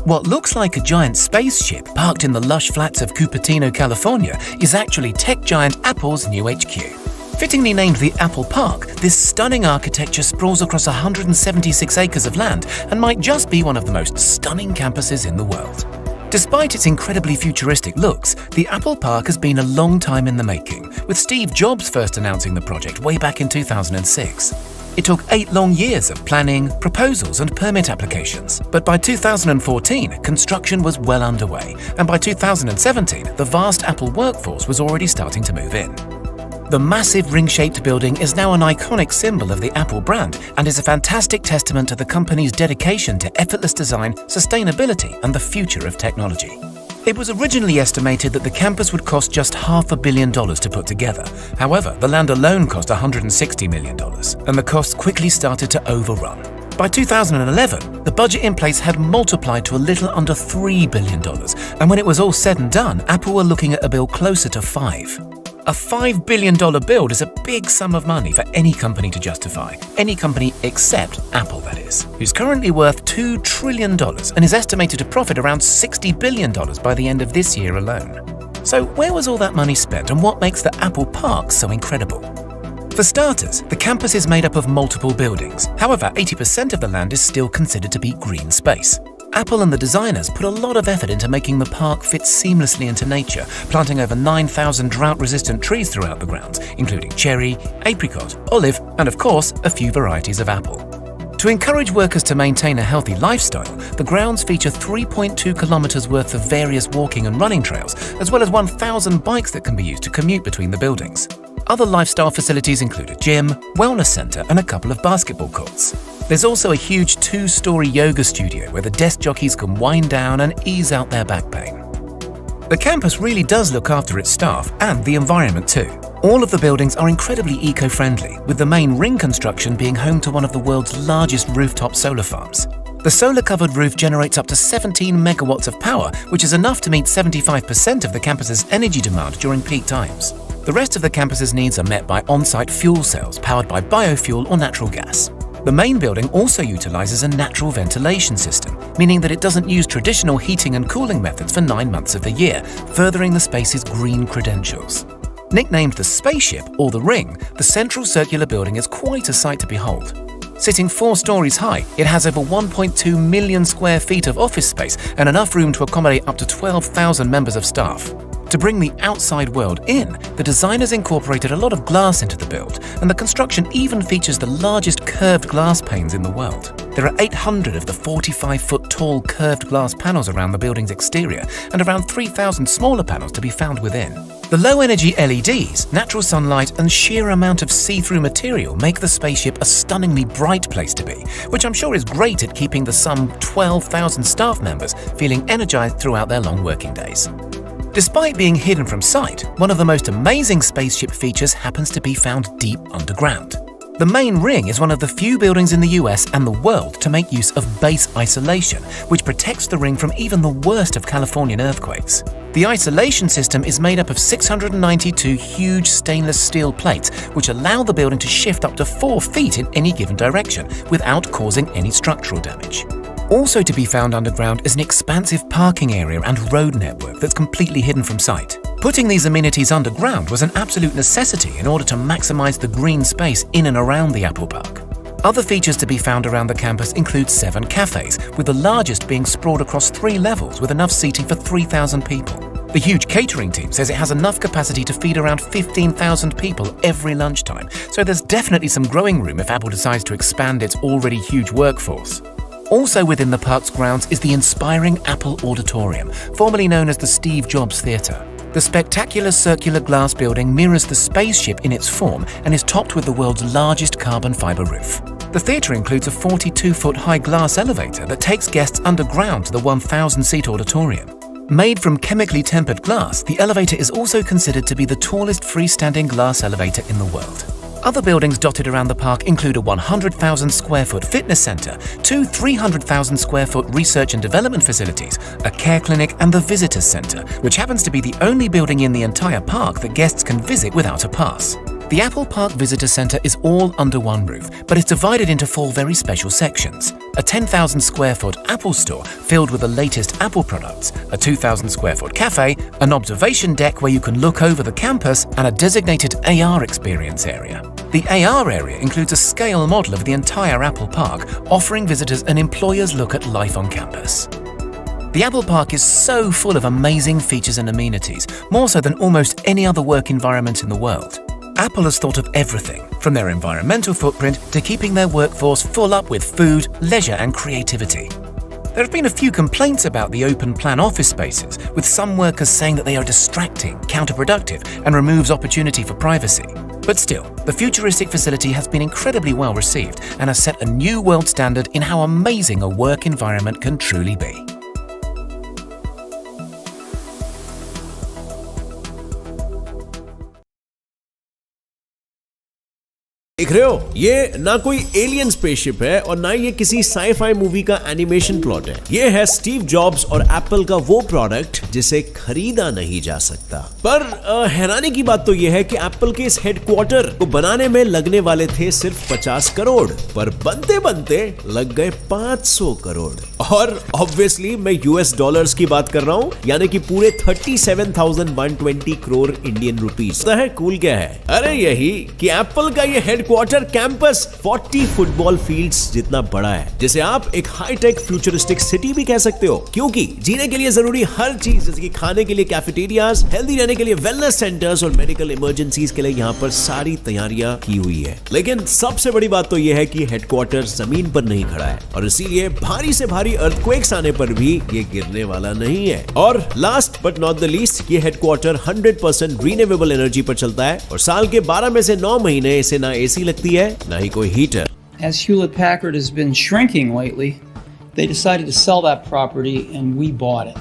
What looks like a giant spaceship parked in the lush flats of Cupertino, California, is actually tech giant Apple's new HQ. Fittingly named the Apple Park, this stunning architecture sprawls across 176 acres of land and might just be one of the most stunning campuses in the world. Despite its incredibly futuristic looks, the Apple Park has been a long time in the making, with Steve Jobs first announcing the project way back in 2006. It took 8 long years of planning, proposals and permit applications, but by 2014, construction was well underway, and by 2017, the vast Apple workforce was already starting to move in. The massive ring-shaped building is now an iconic symbol of the Apple brand and is a fantastic testament to the company's dedication to effortless design, sustainability and the future of technology. It was originally estimated that the campus would cost just $500 million to put together. However, the land alone cost $160 million, and the costs quickly started to overrun. By 2011, the budget in place had multiplied to a little under $3 billion, and when it was all said and done, Apple were looking at a bill closer to $5. A $5 billion build is a big sum of money for any company to justify. Any company except Apple, that is, who's currently worth $2 trillion and is estimated to profit around $60 billion by the end of this year alone. So where was all that money spent and what makes the Apple Park so incredible? For starters, the campus is made up of multiple buildings. However, 80% of the land is still considered to be green space. Apple and the designers put a lot of effort into making the park fit seamlessly into nature, planting over 9,000 drought-resistant trees throughout the grounds, including cherry, apricot, olive, and of course, a few varieties of apple. To encourage workers to maintain a healthy lifestyle, the grounds feature 3.2 kilometers worth of various walking and running trails, as well as 1,000 bikes that can be used to commute between the buildings. Other lifestyle facilities include a gym, wellness center, and a couple of basketball courts. There's also a huge 2-story yoga studio where the desk jockeys can wind down and ease out their back pain. The campus really does look after its staff and the environment too. All of the buildings are incredibly eco-friendly, with the main ring construction being home to one of the world's largest rooftop solar farms. The solar-covered roof generates up to 17 megawatts of power, which is enough to meet 75% of the campus's energy demand during peak times. The rest of the campus's needs are met by on-site fuel cells powered by biofuel or natural gas. The main building also utilizes a natural ventilation system, meaning that it doesn't use traditional heating and cooling methods for 9 months of the year, furthering the space's green credentials. Nicknamed the Spaceship or the Ring, the central circular building is quite a sight to behold. Sitting 4 stories high, it has over 1.2 million square feet of office space and enough room to accommodate up to 12,000 members of staff. To bring the outside world in, the designers incorporated a lot of glass into the build, and the construction even features the largest curved glass panes in the world. There are 800 of the 45-foot tall curved glass panels around the building's exterior, and around 3,000 smaller panels to be found within. The low-energy LEDs, natural sunlight, and sheer amount of see-through material make the spaceship a stunningly bright place to be, which I'm sure is great at keeping the some 12,000 staff members feeling energized throughout their long working days. Despite being hidden from sight, one of the most amazing spaceship features happens to be found deep underground. The main ring is one of the few buildings in the US and the world to make use of base isolation, which protects the ring from even the worst of Californian earthquakes. The isolation system is made up of 692 huge stainless steel plates, which allow the building to shift up to 4 feet in any given direction without causing any structural damage. Also to be found underground is an expansive parking area and road network that's completely hidden from sight. Putting these amenities underground was an absolute necessity in order to maximize the green space in and around the Apple Park. Other features to be found around the campus include 7 cafes, with the largest being sprawled across 3 levels with enough seating for 3,000 people. The huge catering team says it has enough capacity to feed around 15,000 people every lunchtime, so there's definitely some growing room if Apple decides to expand its already huge workforce. Also within the park's grounds is the inspiring Apple Auditorium, formerly known as the Steve Jobs Theatre. The spectacular circular glass building mirrors the spaceship in its form and is topped with the world's largest carbon fiber roof. The theatre includes a 42-foot high glass elevator that takes guests underground to the 1,000-seat auditorium. Made from chemically tempered glass, the elevator is also considered to be the tallest freestanding glass elevator in the world. Other buildings dotted around the park include a 100,000 square foot fitness center, 2 300,000 square foot research and development facilities, a care clinic, and the visitors center, which happens to be the only building in the entire park that guests can visit without a pass. The Apple Park Visitor Centre is all under one roof, but it's divided into 4 very special sections. A 10,000 square foot Apple store filled with the latest Apple products, a 2,000 square foot cafe, an observation deck where you can look over the campus, and a designated AR experience area. The AR area includes a scale model of the entire Apple Park, offering visitors an employer's look at life on campus. The Apple Park is so full of amazing features and amenities, more so than almost any other work environment in the world. Apple has thought of everything, from their environmental footprint to keeping their workforce full up with food, leisure and creativity. There have been a few complaints about the open-plan office spaces, with some workers saying that they are distracting, counterproductive and removes opportunity for privacy. But still, the futuristic facility has been incredibly well received and has set a new world standard in how amazing a work environment can truly be. देख रहे हो, ये ना कोई alien spaceship है और ना ये किसी साई-फाई मूवी का एनिमेशन प्लॉट है। ये है स्टीव जॉब्स और एप्पल का वो प्रोडक्ट जिसे खरीदा नहीं जा सकता। पर हैरानी की बात तो ये है कि एप्पल के इस हेडक्वार्टर को बनाने में लगने वाले थे सिर्फ 50 करोड़, पर बनते बनते लग गए 500 करोड़। और ऑब्वियसली मैं यूएस डॉलर्स की बात कर रहा हूँ, यानी कि पूरे 37,120 करोड़ इंडियन रुपीस। है कूल क्या है? अरे यही कि एप्पल का ये हेडक्वार्टर कैंपस 40 फुटबॉल फील्ड्स जितना बड़ा है, जिसे आप एक हाईटेक फ्यूचरिस्टिक सिटी भी कह सकते हो, क्योंकि जीने के लिए जरूरी हर चीज, जैसे कि खाने के लिए कैफेटेरियाज, हेल्दी रहने के लिए वेलनेस सेंटर्स और मेडिकल इमरजेंसीज के लिए यहाँ पर सारी तैयारियां की हुई है। लेकिन सबसे बड़ी बात तो यह है कि हेडक्वार्टर जमीन पर नहीं खड़ा है और इसीलिए भारी से भारी अर्थक्वेक्स आने पर भी ये गिरने वाला नहीं है। और last but not the least, ये हेडक्वार्टर 100% रिन्यूएबल एनर्जी पर चलता है और साल के 12 में से 9 महीने इसे ना एसी लगती है ना ही कोई heater. As Hewlett Packard has been shrinking lately, they decided to sell that property and we bought it.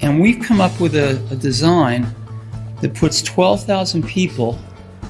And we've come up with a design that puts 12,000 people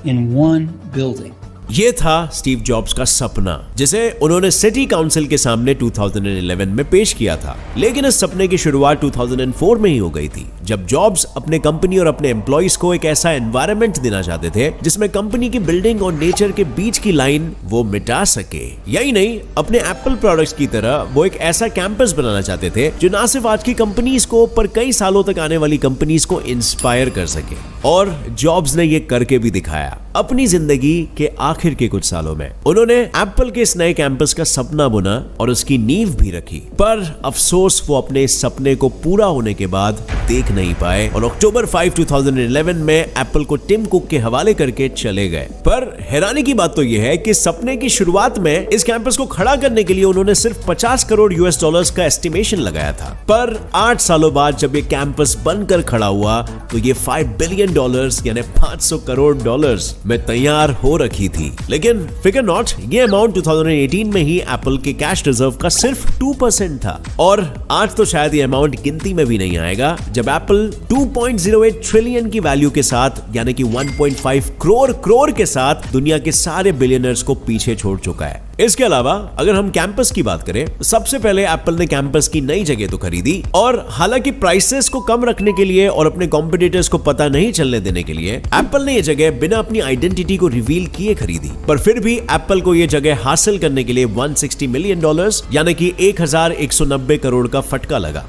in one building. ये था Steve jobs का सपना, जिसे उन्होंने city council के सामने 2011 में पेश किया था। लेकिन इस सपने की शुरुआत 2004 में ही हो गई थी, जब जॉब्स अपने कंपनी और अपने एम्प्लॉइज को एक ऐसा एनवायरनमेंट देना चाहते थे जिसमें कंपनी की बिल्डिंग और नेचर के बीच की लाइन वो मिटा सके। यही नहीं, अपने एप्पल प्रोडक्ट्स की तरह वो एक ऐसा कैंपस बनाना चाहते थे जो ना सिर्फ आज की कंपनीज को, पर कई सालों तक आने वाली कंपनीज को इंस्पायर कर सके। और जॉब्स ने ये करके भी दिखाया। अपनी जिंदगी के आखिर के कुछ सालों में उन्होंने एप्पल के इस नए कैंपस का सपना बुना और उसकी नींव भी रखी, पर अफसोस वो अपने इस सपने को पूरा होने के बाद देख नहीं पाए और अक्टूबर 5, 2011 में एप्पल को टिम कुक के हवाले करके चले गए। पर हैरानी की बात तो यह है कि सपने की शुरुआत में इस कैंपस को खड़ा करने के लिए उन्होंने सिर्फ 50 करोड़ यूएस डॉलर्स का एस्टिमेशन लगाया था, पर 8 सालों बाद जब ये कैंपस बनकर खड़ा हुआ तो ये $5 बिलियन यानी 500 करोड़ डॉलर्स में तैयार हो रखी थी। लेकिन फिकर नॉट, ये अमाउंट 2018 में ही एप्पल के कैश रिजर्व का सिर्फ 2% था और आज तो शायद ये अमाउंट गिनती में भी नहीं आएगा, जब एप्पल 2.08 ट्रिलियन की वैल्यू के साथ, यानी कि 1.5 करोड़ के साथ दुनिया के सारे बिलियनर्स को पीछे छोड़ चुका है। इसके अलावा अगर हम कैंपस की बात करें, सबसे पहले एप्पल ने कैंपस की नई जगह तो खरीदी, और हालांकि प्राइसेस को कम रखने के लिए और अपने कॉम्पिटिटर्स को पता नहीं चलने देने के लिए एप्पल ने यह जगह बिना अपनी आइडेंटिटी को रिवील किए खरीदी, पर फिर भी एप्पल को यह जगह हासिल करने के लिए $160 मिलियन यानी कि 1190 करोड़ का फटका लगा।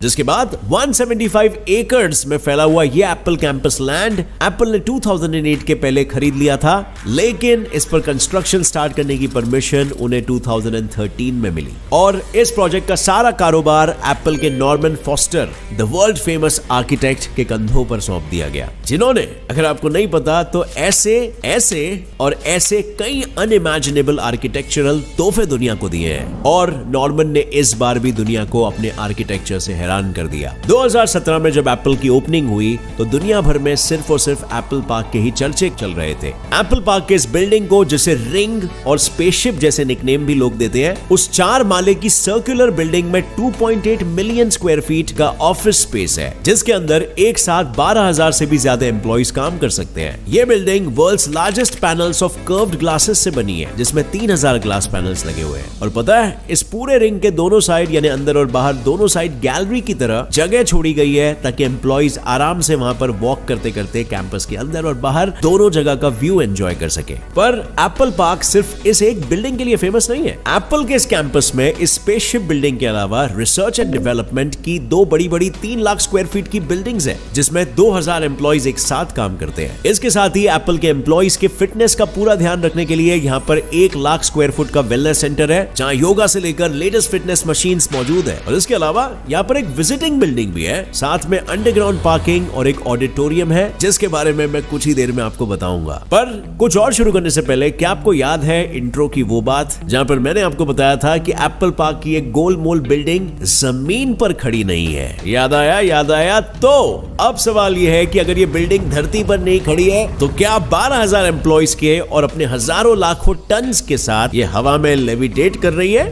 जिसके बाद 175 एकर्स में फैला हुआ यह एप्पल कैंपस लैंड एप्पल ने 2008 के पहले खरीद लिया था, लेकिन इस पर कंस्ट्रक्शन स्टार्ट करने की परमिशन उन्हें 2013 में मिली और इस प्रोजेक्ट का सारा कारोबार एप्पल के Norman foster, the world famous architect के कंधों पर सौंप दिया गया, जिन्होंने, अगर आपको नहीं पता तो ऐसे कई अनइमेजिनेबल आर्किटेक्चरल तोहफे दुनिया को दिए हैं और नॉर्मन ने इस बार भी दुनिया को अपने आर्किटेक्चर से हैरान कर दिया। 2017 में जब एप्पल की ओपनिंग हुई तो दुनिया भर में सिर्फ और सिर्फ एप्पल पार्क के ही चर्चे चल रहे थे। एप्पल पार्क के इस बिल्डिंग को, जिसे रिंग और स्पेसशिप जैसे निकनेम भी लोग देते हैं, उस 4 माले की सर्कुलर बिल्डिंग में 2.8 मिलियन स्क्वायर फीट का ऑफिस स्पेस है, जिसके अंदर एक साथ 12,000 से भी ज्यादा एम्प्लॉइज काम कर सकते हैं। ये building world's largest panels of curved glasses से बनी है, जिसमें 3,000 ग्लास पैनल्स लगे हुए हैं। और पता है, इस पूरे रिंग के दोनों साइड, यानी अंदर और बाहर दोनों साइड गैलरी की तरह जगह छोड़ी गई है ताकि एम्प्लॉइज आराम से वहां पर वॉक करते करते कैंपस के अंदर और बाहर दोनों जगह का व्यू एंजॉय कर सके। पर एप्पल पार्क सिर्फ इस एक बिल्डिंग के लिए फेमस नहीं है। एप्पल के इस कैंपस में इस स्पेसशिप बिल्डिंग के अलावा रिसर्च एंड डेवलपमेंट की दो बड़ी बड़ी 3 लाख स्क्वायर फीट की बिल्डिंग्स है, जिसमें 2000 एम्प्लॉइज एक साथ काम करते हैं। इसके साथ ही एप्पल के एम्प्लॉइज के फिटनेस का पूरा ध्यान रखने के लिए यहाँ पर 1 लाख स्क्वायर फुट का वेलनेस सेंटर है, जहाँ योगा से लेकर लेटेस्ट फिटनेस मशीन्स मौजूद है। और इसके अलावा यहाँ पर एक विजिटिंग बिल्डिंग भी है, साथ में अंडरग्राउंड पार्किंग और एक ऑडिटोरियम है, जिसके बारे में मैं कुछ ही देर में आपको बताऊंगा। पर कुछ और शुरू करने से पहले क्या आपको याद है इंट्रो की वो बात जहां पर मैंने आपको बताया था कि एप्पल पार्क की एक गोल मोल बिल्डिंग जमीन पर खड़ी नहीं है? याद आया। तो अब सवाल यह है कि अगर ये बिल्डिंग धरती पर नहीं खड़ी है तो क्या 12,000 एम्प्लॉइज के और अपने हजारों लाखों टन्स के साथ ये हवा में लेविटेट कर रही है?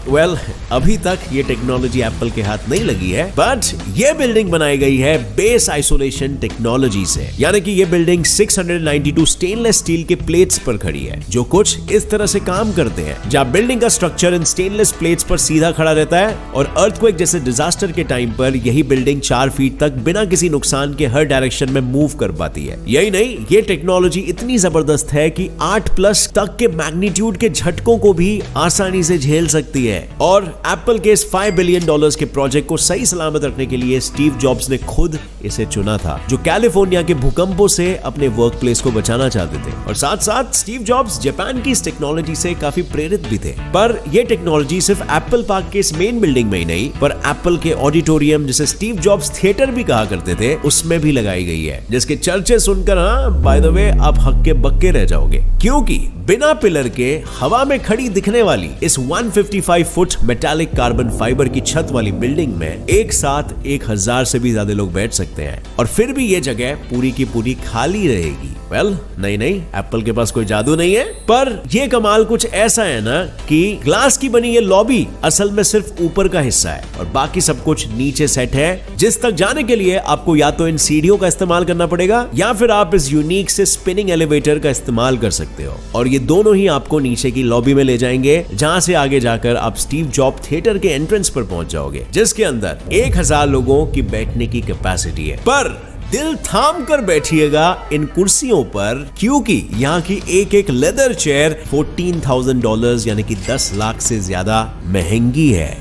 वेल, अभी तक ये टेक्नोलॉजी एप्पल के हाथ नहीं लगी है, बट ये बिल्डिंग बनाई गई है बेस आइसोलेशन टेक्नोलॉजी से। यानी कि ये बिल्डिंग 692 स्टेनलेस स्टील के प्लेट्स पर खड़ी है, जो कुछ इस तरह से काम करते हैं, जहां बिल्डिंग का स्ट्रक्चर इन स्टेनलेस प्लेट्स पर सीधा खड़ा रहता है और अर्थक्वेक जैसे डिजास्टर के टाइम पर यही बिल्डिंग 4 फीट तक बिना किसी नुकसान के हर डायरेक्शन में मूव कर पाती है। यही नहीं, ये टेक्नोलॉजी इतनी जबरदस्त है कि 8+ तक के मैग्नीट्यूड के झटकों को भी आसानी से झेल सकती है। और एप्पल के इस $5 बिलियन के प्रोजेक्ट को सही सलामत रखने के लिए स्टीव जॉब्स ने खुद इसे चुना था, जो कैलिफोर्निया के भूकंपों से अपने वर्क प्लेस को बचाना चाहते थे। और साथ साथ स्टीव जॉब्स जापान की इस टेक्नोलॉजी से काफी प्रेरित भी थे। पर यह टेक्नोलॉजी सिर्फ एप्पल पार्क के इस मेन बिल्डिंग में ही नहीं, पर एप्पल के ऑडिटोरियम, जिसे स्टीव जॉब्स थिएटर भी कहा करते थे, उसमें भी लगाई गई है, जिसके चर्चे सुनकर बाय द वे आप हक्के बक्के रह जाओगे, क्योंकि बिना पिलर के हवा में खड़ी दिखने वाली इस 155 फुट मेटालिक कार्बन फाइबर की छत वाली बिल्डिंग में एक साथ 1000 से भी ज्यादा लोग बैठ सकते हैं, और फिर भी ये जगह पूरी की पूरी खाली रहेगी। वेल, नहीं, एप्पल के पास कोई जादू नहीं है, पर ये कमाल कुछ ऐसा है ना कि ग्लास की बनी ये लॉबी असल में सिर्फ ऊपर का हिस्सा है और बाकी सब कुछ नीचे सेट है, जिस तक जाने के लिए आपको या तो इन सीढ़ियों का इस्तेमाल करना पड़ेगा या फिर आप इस यूनिक से स्पिनिंग एलिवेटर का इस्तेमाल कर सकते हो। और ये दोनों ही आपको नीचे की लॉबी में ले जाएंगे, जहां से आगे जाकर आप स्टीव जॉब थिएटर के एंट्रेंस पर पहुंच जाओगे, जिसके अंदर 1000 लोगों की बैठने की कैपेसिटी है। पर दिल थाम कर बैठिएगा इन कुर्सियों पर, क्योंकि यहाँ की एक लेदर चेयर $14,000 यानी कि 10 लाख से ज्यादा महंगी है।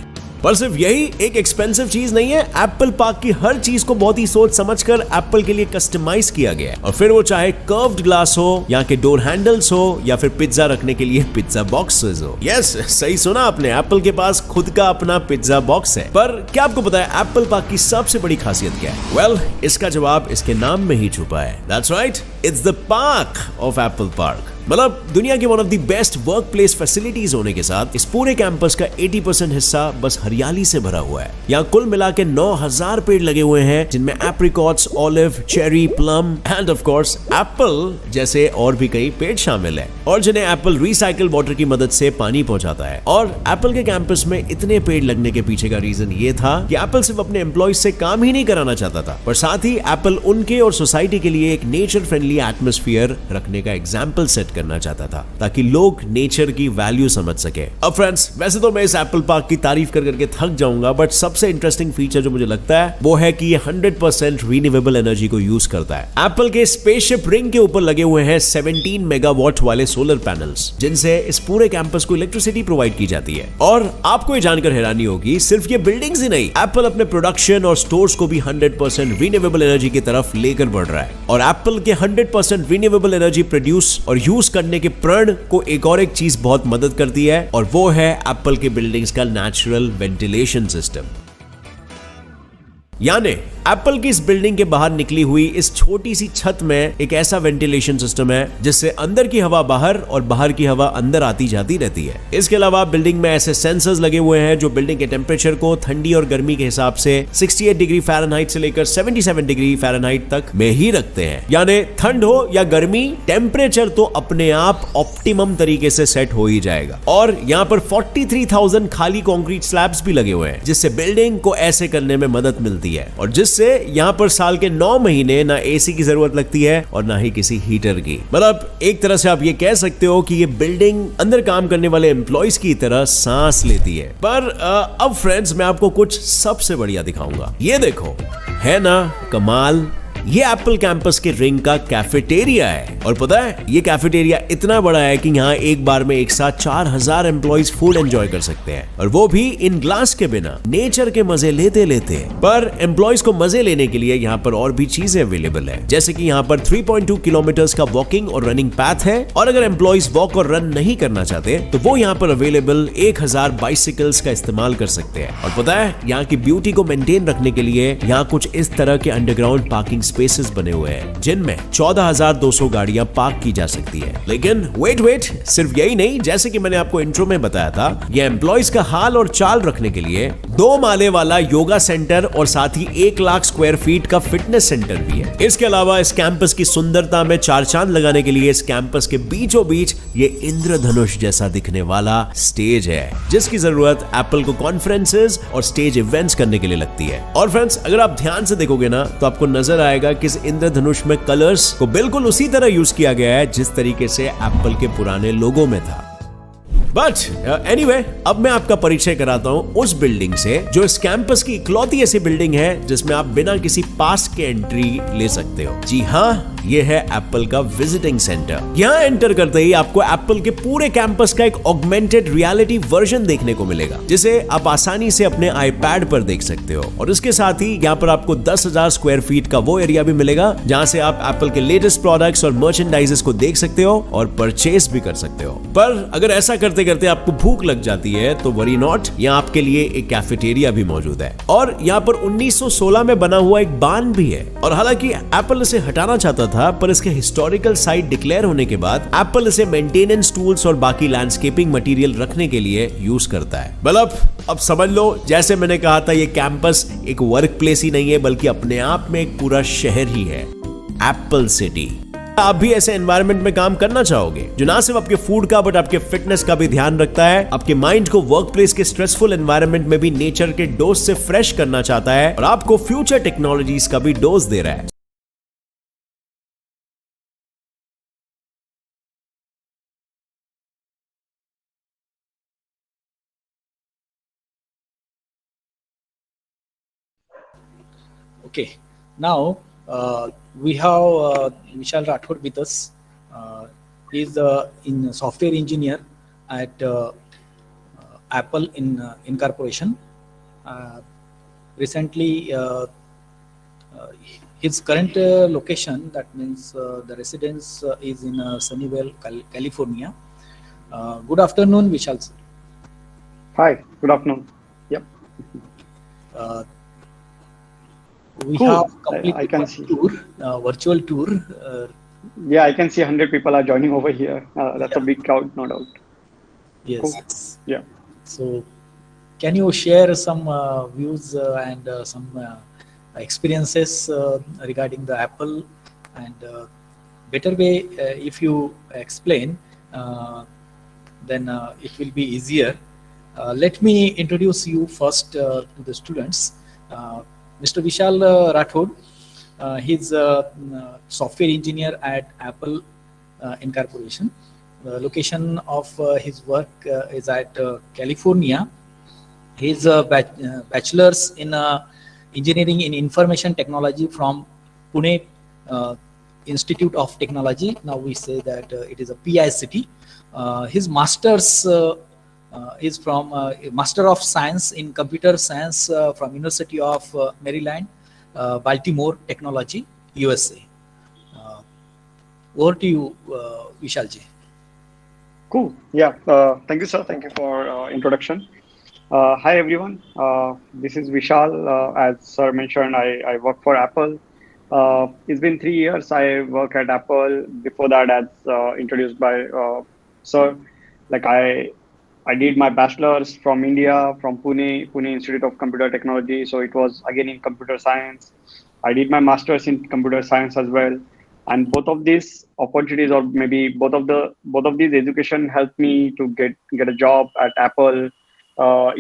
पर सिर्फ यही एक एक्सपेंसिव चीज नहीं है, एप्पल पार्क की हर चीज को बहुत ही सोच समझकर एप्पल के लिए कस्टमाइज किया गया है। और फिर वो चाहे कर्व्ड ग्लास हो, यहाँ के डोर हैंडल्स हो, या फिर पिज्जा रखने के लिए पिज्जा बॉक्सेस हो। यस, सही सुना आपने, एप्पल के पास खुद का अपना पिज्जा बॉक्स है। पर क्या आपको पता है एप्पल पार्क की सबसे बड़ी खासियत क्या है? वेल, इसका जवाब इसके नाम में ही छुपा है। That's right, it's the park of Apple park. मतलब दुनिया की one of the best work place facilities होने के साथ इस पूरे कैंपस का 80% हिस्सा बस हरियाली से भरा हुआ है। यहाँ कुल मिला के 9000 पेड़ लगे हुए हैं, जिनमें apricots, olive, cherry, plum end of course Apple जैसे और भी कई पेड़ शामिल है, और जिन्हें एप्पल रिसाइकल वाटर की मदद से पानी पहुंचाता है। और एप्पल के कैंपस में इतने पेड़ लगने के पीछे का रीजन ये था कि एप्पल सिर्फ अपने एम्प्लॉइज से काम ही नहीं कराना चाहता था, पर साथ ही एप्पल उनके और सोसाइटी के लिए एक नेचर फ्रेंडली एटमॉस्फेयर रखने का एग्जाम्पल सेट करना चाहता था, ताकि लोग नेचर की वैल्यू समझ सके। अब फ्रेंड्स, वैसे तो मैं इस एप्पल पार्क की तारीफ कर करके थक जाऊंगा, बट सबसे इंटरेस्टिंग फीचर जो मुझे लगता है वो है कि ये 100% रिन्यूएबल एनर्जी को यूज करता है। एप्पल के स्पेसशिप रिंग के ऊपर लगे हुए हैं 17 मेगावाट वाले सोलर पैनल्स, जिनसे इस पूरे कैंपस को इलेक्ट्रिसिटी प्रोवाइड की जाती है। और आपको ये जानकर हैरानी होगी, सिर्फ ये बिल्डिंग्स ही नहीं, एप्पल अपने प्रोडक्शन और स्टोर्स को भी 100% रिन्यूएबल एनर्जी की तरफ लेकर बढ़ रहा है। और एप्पल के 100% रिन्यूएबल एनर्जी प्रोड्यूस और यूज करने के प्रण को एक और एक चीज बहुत मदद करती है, और वो है एप्पल के बिल्डिंग्स का नेचुरल वेंटिलेशन सिस्टम। यानी एप्पल की इस बिल्डिंग के बाहर निकली हुई इस छोटी सी छत में एक ऐसा वेंटिलेशन सिस्टम है जिससे अंदर की हवा बाहर और बाहर की हवा अंदर आती जाती रहती है। इसके अलावा बिल्डिंग में ऐसे सेंसर्स लगे हुए हैं जो बिल्डिंग के टेम्परेचर को ठंडी और गर्मी के हिसाब से 68 डिग्री फ़ारेनहाइट से लेकर 77 डिग्री फ़ारेनहाइट तक में ही रखते हैं। यानी ठंड हो या गर्मी, टेम्परेचर तो अपने आप ऑप्टिमम तरीके से सेट हो ही जाएगा। और यहाँ पर 43,000 खाली कंक्रीट स्लैब्स भी लगे हुए हैं, जिससे बिल्डिंग को ऐसे करने में मदद मिलती है और जिससे जिससे यहाँ पर साल के 9 महीने ना एसी की जरूरत लगती है और ना ही किसी हीटर की। मतलब एक तरह से आप ये कह सकते हो कि ये बिल्डिंग अंदर काम करने वाले एम्प्लॉयज की तरह सांस लेती है। पर अब फ्रेंड्स मैं आपको कुछ सबसे बढ़िया दिखाऊंगा। ये देखो, है ना कमाल। ये एप्पल कैंपस के रिंग का कैफेटेरिया है और पता है ये कैफेटेरिया इतना बड़ा है कि यहाँ एक बार में एक साथ 4000 एम्प्लॉइज फूड एंजॉय कर सकते हैं और वो भी इन ग्लास के बिना, नेचर के मजे लेते लेते। पर एम्प्लॉइज को मजे लेने के लिए यहाँ पर और भी चीजें अवेलेबल है, जैसे कि यहाँ पर 3.2 किलोमीटर का वॉकिंग और रनिंग पैथ है और अगर एम्प्लॉइज वॉक और रन नहीं करना चाहते तो वो यहाँ पर अवेलेबल 1000 बाइसिकल्स का इस्तेमाल कर सकते हैं। और पता है यहाँ की ब्यूटी को मेंटेन रखने के लिए यहाँ कुछ इस तरह के अंडरग्राउंड पार्किंग स्पेसेस बने हुए हैं जिनमें 14,200 गाड़ियां पार्क की जा सकती है। लेकिन वेट, सिर्फ यही नहीं, जैसे कि मैंने आपको इंट्रो में बताया था, ये एम्प्लॉइज का हाल और चाल रखने के लिए 2 माले वाला योगा सेंटर और साथ ही 1 लाख स्क्वायर फीट का फिटनेस सेंटर भी है। इसके अलावा इस कैंपस की सुंदरता में 4 चांद लगाने के लिए इस कैंपस के बीचों बीच ये इंद्रधनुष जैसा दिखने वाला स्टेज है, जिसकी जरूरत एप्पल को कॉन्फ्रेंसेस और स्टेज इवेंट्स करने के लिए लगती है। और फ्रेंड्स अगर आप ध्यान से देखोगे ना तो आपको नजर आएगा कि इस इंद्रधनुष में कलर्स को बिल्कुल उसी तरह यूज किया गया है जिस तरीके से एप्पल के पुराने लोगो में था। बट एनीवे अब मैं आपका परिचय कराता हूं उस बिल्डिंग से जो इस कैंपस की इकलौती ऐसी बिल्डिंग है जिसमें आप बिना किसी पास के एंट्री ले सकते हो। जी हाँ, ये है एप्पल का विजिटिंग सेंटर। यहाँ एंटर करते ही आपको एप्पल के पूरे कैंपस का एक ऑगमेंटेड रियलिटी वर्जन देखने को मिलेगा, जिसे आप आसानी से अपने आईपैड पर देख सकते हो। और इसके साथ ही यहाँ पर आपको 10,000 स्क्वायर फीट का वो एरिया भी मिलेगा जहाँ से आप एप्पल के लेटेस्ट प्रोडक्ट्स और मर्चेंडाइजेस को देख सकते हो और परचेस भी कर सकते हो। पर अगर ऐसा करते करते आपको भूख लग जाती है तो वरी नॉट, यहाँ आपके लिए एक कैफेटेरिया भी मौजूद है और यहाँ पर 1916 में बना हुआ एक बांध भी है। और हालांकि एप्पल इसे हटाना चाहता था, पर इसके हिस्टोरिकल साइट डिक्लेयर होने के बाद एप्पल इसे मेंटेनेंस टूल्स और बाकी लैंडस्केपिंग मटेरियल रखने के लिए यूज करता है। मतलब अब समझ लो, जैसे मैंने कहा था, ये कैंपस एक वर्क प्लेस ही नहीं है बल्कि अपने आप में एक पूरा शहर ही है, एप्पल सिटी। आप भी ऐसे एनवायरनमेंट में काम करना चाहोगे जो ना सिर्फ आपके फूड का बट आपके फिटनेस का भी ध्यान रखता है, आपके माइंड को वर्क प्लेस के स्ट्रेसफुल एनवायरनमेंट में भी नेचर के डोज से फ्रेश करना चाहता है और आपको फ्यूचर टेक्नोलॉजीज का भी डोज दे रहा है। Okay, now we have Vishal Rathod with us. He is in software engineer at Apple Incorporation. Recently, his current location, that means the residence is in Sunnyvale, California. Good afternoon, Vishal sir. Hi, good afternoon. Yep. We Cool. have completed I can one see. tour, virtual tour. Yeah, I can see 100 people are joining over here. That's a Yeah. big crowd, no doubt. Yes. Cool. Yeah. So, can you share some views and some experiences regarding the Apple? And better way, if you explain, then it will be easier. Let me introduce you first to the students. Mr. Vishal Rathod, he's a software engineer at Apple Incorporation. The location of his work is at California. He's a bachelor's in engineering in information technology from Pune Institute of Technology. Now we say that it is a PICT. His master's is from Master of Science in Computer Science from University of Maryland, Baltimore Technology, USA. Over to you, Vishal ji. Cool. Yeah. Thank you, sir. Thank you for introduction. Hi, everyone. This is Vishal. As sir mentioned, I work for Apple. It's been 3 years I work at Apple. Before that, as introduced by sir, like I did my bachelor's from India, from Pune Institute of Computer Technology. So it was again in computer science. I did my master's in computer science as well. And both of these opportunities, or maybe both of these education helped me to get a job at Apple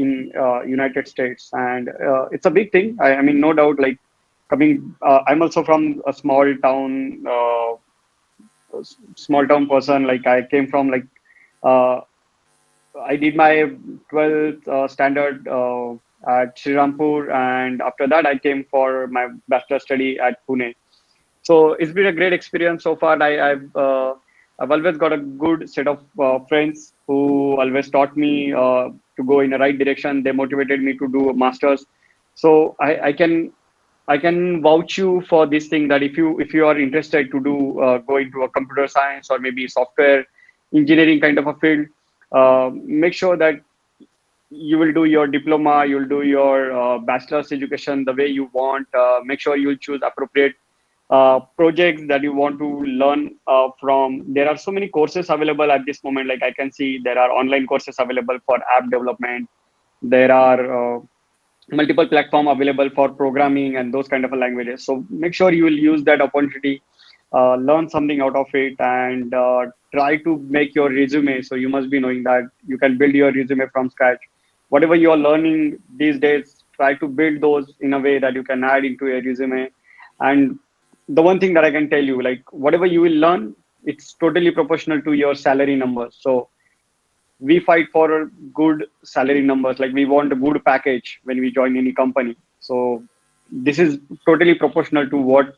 in United States. And it's a big thing. I mean, no doubt, like I'm also from a small town person. Like I came from uh, I did my 12th standard at Srirampur, and after that I came for my bachelor study at Pune. So it's been a great experience so far. I've always got a good set of friends who always taught me to go in the right direction. They motivated me to do a masters. So I can vouch you for this thing that if you are interested to do go into a computer science or maybe software engineering kind of a field, make sure that you will do your diploma, you'll do your bachelor's education the way you want. Make sure you'll choose appropriate projects that you want to learn from. There are so many courses available at this moment. Like I can see there are online courses available for app development. There are multiple platform available for programming and those kind of languages. So make sure you will use that opportunity, learn something out of it, and try to make your resume. So you must be knowing that you can build your resume from scratch. Whatever you are learning these days, try to build those in a way that you can add into a resume. And the one thing that I can tell you, like whatever you will learn, it's totally proportional to your salary numbers. So we fight for good salary numbers. Like we want a good package when we join any company. So this is totally proportional to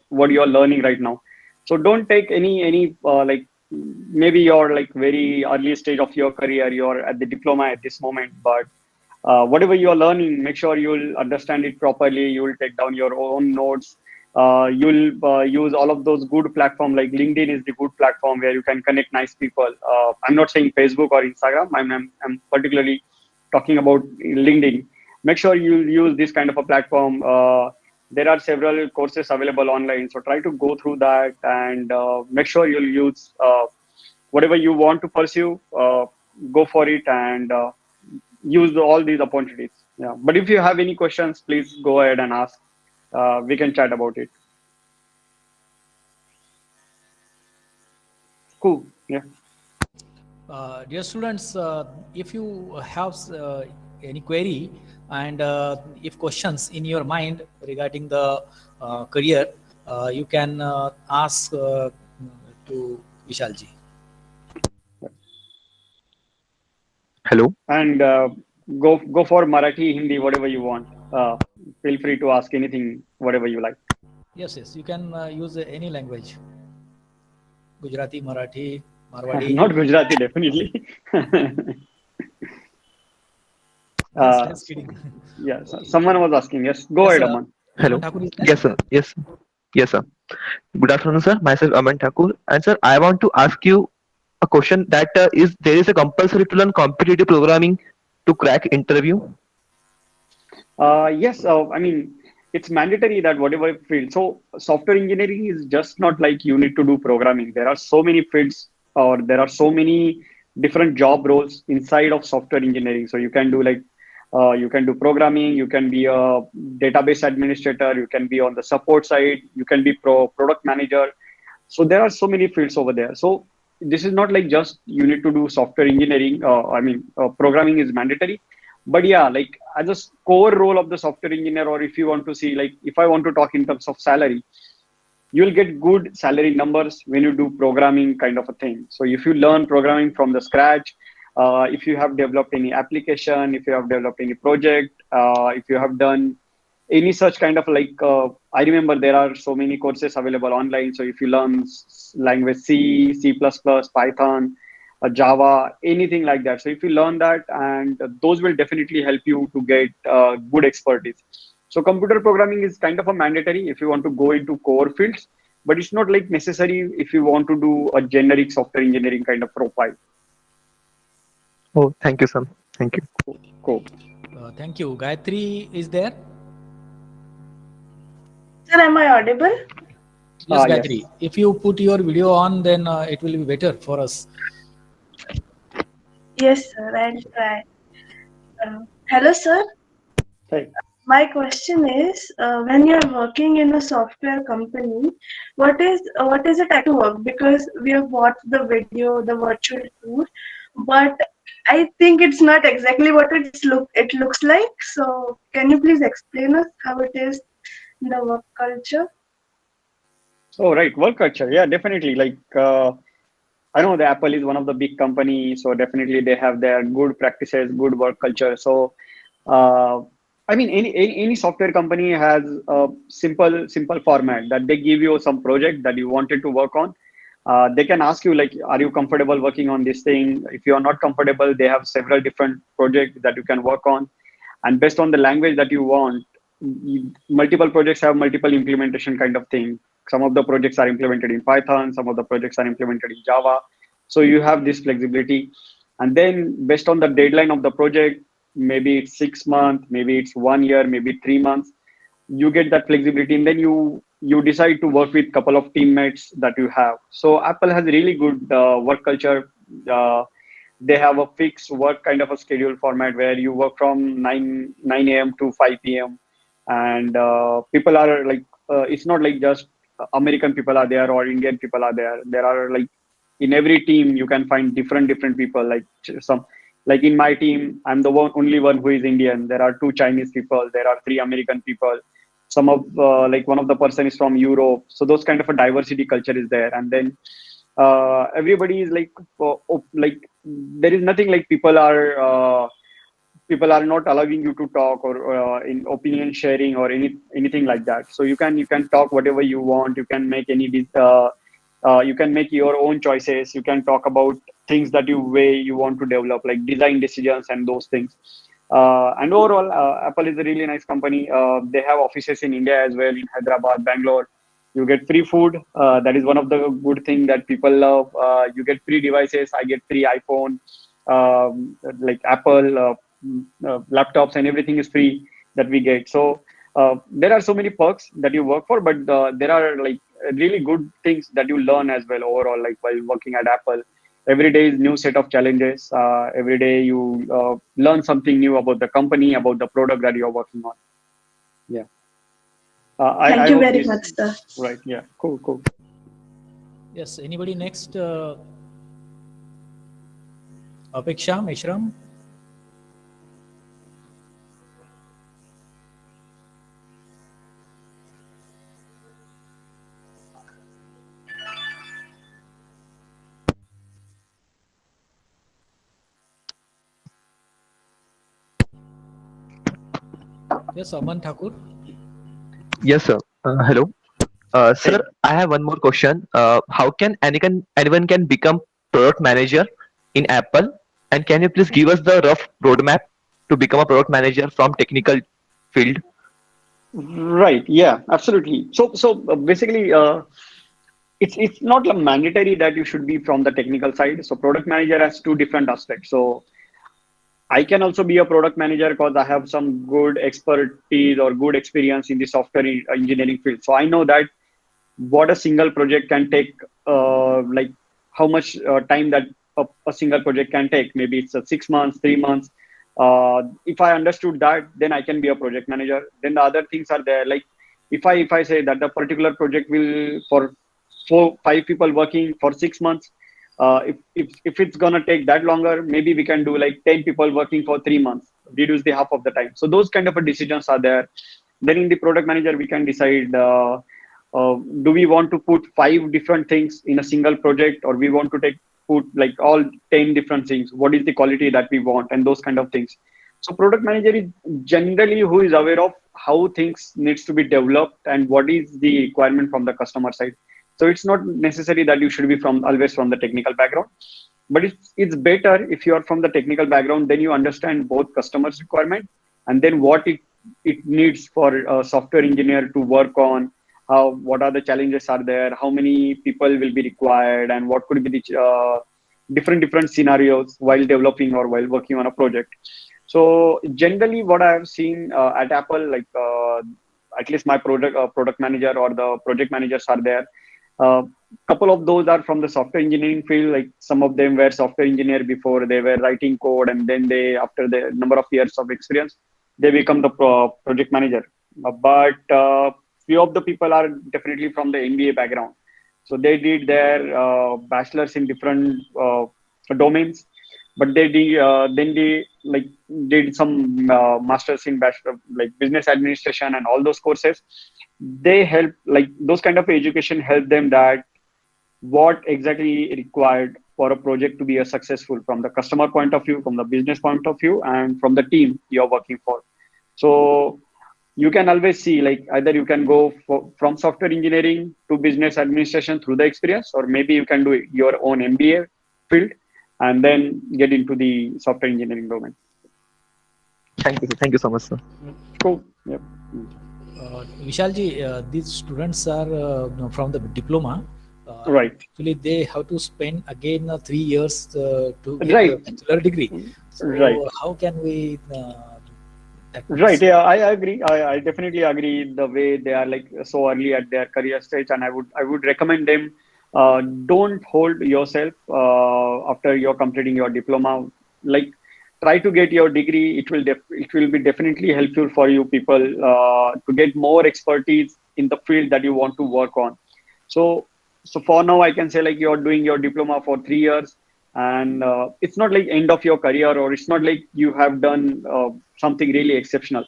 what you're learning right now. So don't take any like maybe you're like very early stage of your career, you're at the diploma at this moment, but whatever you're learning, make sure you'll understand it properly. You'll take down your own notes. You'll use all of those good platform. Like LinkedIn is the good platform where you can connect nice people. I'm not saying Facebook or Instagram. I'm particularly talking about LinkedIn. Make sure you use this kind of a platform. There are several courses available online, so try to go through that and make sure you'll use whatever you want to pursue. Go for it and use all these opportunities. Yeah. But if you have any questions, please go ahead and ask. We can chat about it. Cool. Yeah. Dear students, if you have any query and if questions in your mind regarding the career, you can ask to Vishalji. Hello. And go for Marathi, Hindi, whatever you want. Feel free to ask anything, whatever you like. Yes, you can use any language. Gujarati, Marathi, Marwadi. Not Gujarati, definitely. Just kidding. Yeah, someone was asking. Yes, go ahead, Aman. Hello. Thakur is there? Yes, sir. Yes, sir. Good afternoon, sir. Myself, Aman Thakur. And sir, I want to ask you a question that is there is a compulsory to learn competitive programming to crack interview? Yes, I mean, it's mandatory that whatever field. So software engineering is just not like you need to do programming. There are so many fields, or there are so many different job roles inside of software engineering. So you can do you can do programming, you can be a database administrator, you can be on the support side, you can be product manager. So there are so many fields over there. So this is not like just you need to do software engineering. Programming is mandatory. But yeah, like as a core role of the software engineer, or if you want to see, like if I want to talk in terms of salary, you'll get good salary numbers when you do programming kind of a thing. So if you learn programming from the scratch, if you have developed any application, if you have developed any project, if you have done any such kind of I remember there are so many courses available online. So if you learn language C, C++, Python, Java, anything like that. So if you learn that, and those will definitely help you to get good expertise. So computer programming is kind of a mandatory if you want to go into core fields, but it's not like necessary if you want to do a generic software engineering kind of profile. Oh, thank you, sir. Thank you. Cool. Thank you. Gayatri is there? Sir, am I audible? Yes, Yes. Gayatri. If you put your video on, then it will be better for us. Yes, sir, I'll try. Hello, sir. Hey. My question is, when you're working in a software company, what is it like to work? Because we have watched the video, the virtual tour, but I think it's not exactly what it looks like. So can you please explain us how it is the work culture? Oh, right. Work culture. Yeah, definitely. I know the Apple is one of the big companies, so definitely they have their good practices, good work culture. So, uh, I mean, any software company has a simple format that they give you some project that you wanted to work on. They can ask you like, are you comfortable working on this thing? If you are not comfortable, they have several different projects that you can work on, and based on the language that you want, multiple projects have multiple implementation kind of thing. Some of the projects are implemented in Python, some of the projects are implemented in Java. So you have this flexibility. And then based on the deadline of the project, maybe it's 6 months, maybe it's 1 year, maybe 3 months, you get that flexibility, and then you decide to work with couple of teammates that you have. So Apple has really good work culture. They have a fixed work kind of a schedule format where you work from 9 a.m. to 5 p.m. And people are like, it's not like just American people are there or Indian people are there. There are like, in every team you can find different people. Like some, like in my team, I'm the only one who is Indian. There are 2 Chinese people. There are 3 American people. Some of like one of the person is from Europe. So those kind of a diversity culture is there. And then everybody is like, like there is nothing like people are not allowing you to talk or in opinion sharing or anything like that. So you can talk whatever you want. You can make you can make your own choices. You can talk about things that you want to develop, like design decisions and those things. And overall, Apple is a really nice company. They have offices in India as well, in Hyderabad, Bangalore. You get free food. That is one of the good thing that people love. You get free devices. I get free iPhone, like Apple laptops, and everything is free that we get. So there are so many perks that you work for, but there are like really good things that you learn as well overall. Like while working at Apple, every day is new set of challenges. Every day you learn something new about the company, about the product that you're working on. Yeah. Thank I you hope very this, much, sir. right. Yeah. Cool. Yes, anybody next? Apeksha, Meshram? Yes, Aman Thakur. Yes, sir. Hello. Sir, Hey. I have one more question. How can anyone can become product manager in Apple? And can you please give us the rough roadmap to become a product manager from technical field? Right. Yeah. Absolutely. So basically, it's not mandatory that you should be from the technical side. So product manager has two different aspects. So I can also be a product manager because I have some good expertise or good experience in the software engineering field. So I know that what a single project can take, like how much time that a single project can take. Maybe it's 6 months, 3 months. If I understood that, then I can be a project manager. Then the other things are there. Like if I say that the particular project will for 5 people working for 6 months, if it's gonna take that longer, maybe we can do like 10 people working for 3 months, reduce the half of the time. So those kind of decisions are there. Then in the product manager, we can decide, do we want to put 5 different things in a single project, or we want to put like all 10 different things? What is the quality that we want, and those kind of things. So product manager is generally who is aware of how things needs to be developed and what is the requirement from the customer side. So it's not necessary that you should be always from the technical background, but it's better if you are from the technical background. Then you understand both customers' requirement and then what it needs for a software engineer to work on. What are the challenges are there? How many people will be required, and what could be the different scenarios while developing or while working on a project. So generally, what I have seen at Apple, like at least my product manager or the project managers are there. Couple of those are from the software engineering field. Like some of them were software engineer before, they were writing code, and then they, after the number of years of experience, they become the project manager. But few of the people are definitely from the MBA background. So they did their bachelor's in different domains, but they then they like did some masters in bachelor, like business administration and all those courses. they help, like those kind of education help them that what exactly required for a project to be a successful from the customer point of view, from the business point of view, and from the team you're working for. So you can always see, like either you can go from software engineering to business administration through the experience, or maybe you can do your own MBA field and then get into the software engineering domain. Thank you. Thank you so much, sir. Cool. Yep. Vishalji, these students are from the diploma. Right. Actually, they have to spend again 3 years to get Right. a bachelor degree. So Right. how can we? Right. Yeah, I agree. I definitely agree the way they are like so early at their career stage, and I would recommend them don't hold yourself after you're completing your diploma. Like try to get your degree. It will be definitely helpful for you people to get more expertise in the field that you want to work on. So for now, I can say like you're doing your diploma for 3 years, and it's not like end of your career, or it's not like you have done something really exceptional.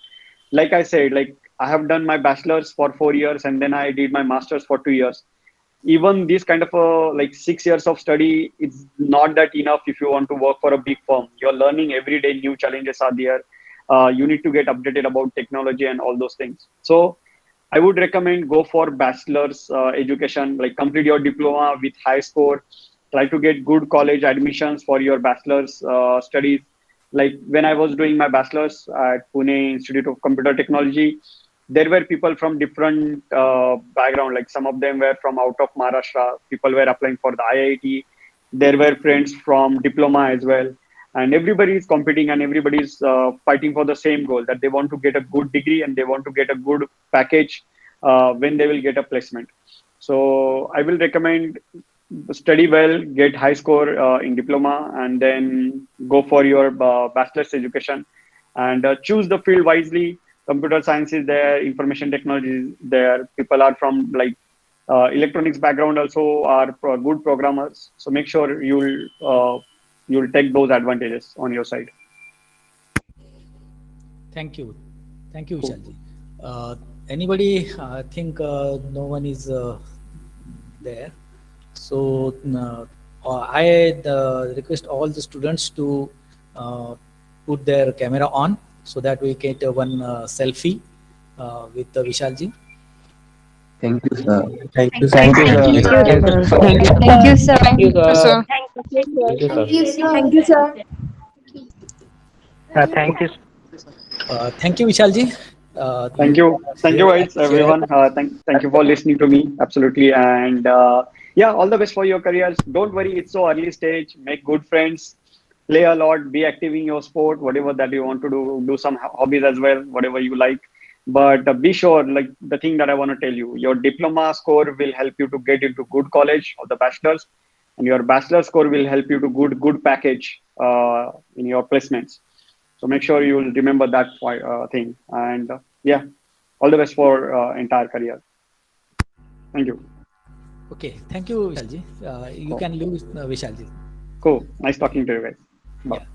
Like I said, like I have done my bachelor's for 4 years, and then I did my master's for 2 years. Even this kind of like 6 years of study, it's not that enough if you want to work for a big firm. You're learning every day, new challenges are there. You need to get updated about technology and all those things. So I would recommend go for bachelor's education, like complete your diploma with high score. Try to get good college admissions for your bachelor's studies. Like when I was doing my bachelor's at Pune Institute of Computer Technology, there were people from different background. Like some of them were from out of Maharashtra. People were applying for the IIT. There were friends from diploma as well. And everybody is competing, and everybody is fighting for the same goal, that they want to get a good degree and they want to get a good package when they will get a placement. So I will recommend study well, get high score in diploma, and then go for your bachelor's education, and choose the field wisely. Computer science is there, information technology is there. People are from like electronics background also are good programmers. So make sure you'll take those advantages on your side. Thank you, Vishalji. Anybody? I think no one is there. So I request all the students to put their camera on so that we get one selfie with Vishalji. Thank you, sir. Thank you, Thank you, sir. Thank you, sir. Thank you, sir. Thank you, sir. Thank you, sir. Thank you. Thank you, Vishalji. Thank you guys, everyone. Thank you for listening to me. Absolutely, and yeah, all the best for your careers. Don't worry, it's so early stage. Make good friends, play a lot, be active in your sport, whatever that you want to do some hobbies as well, whatever you like. But be sure, like the thing that I want to tell you, your diploma score will help you to get into good college or the bachelor's, and your bachelor score will help you to good package in your placements. So make sure you will remember that thing. And yeah, all the best for entire career. Thank you. Okay, thank you, Vishalji. You can leave Vishalji. Cool. Nice talking to you guys. Bye. Yeah.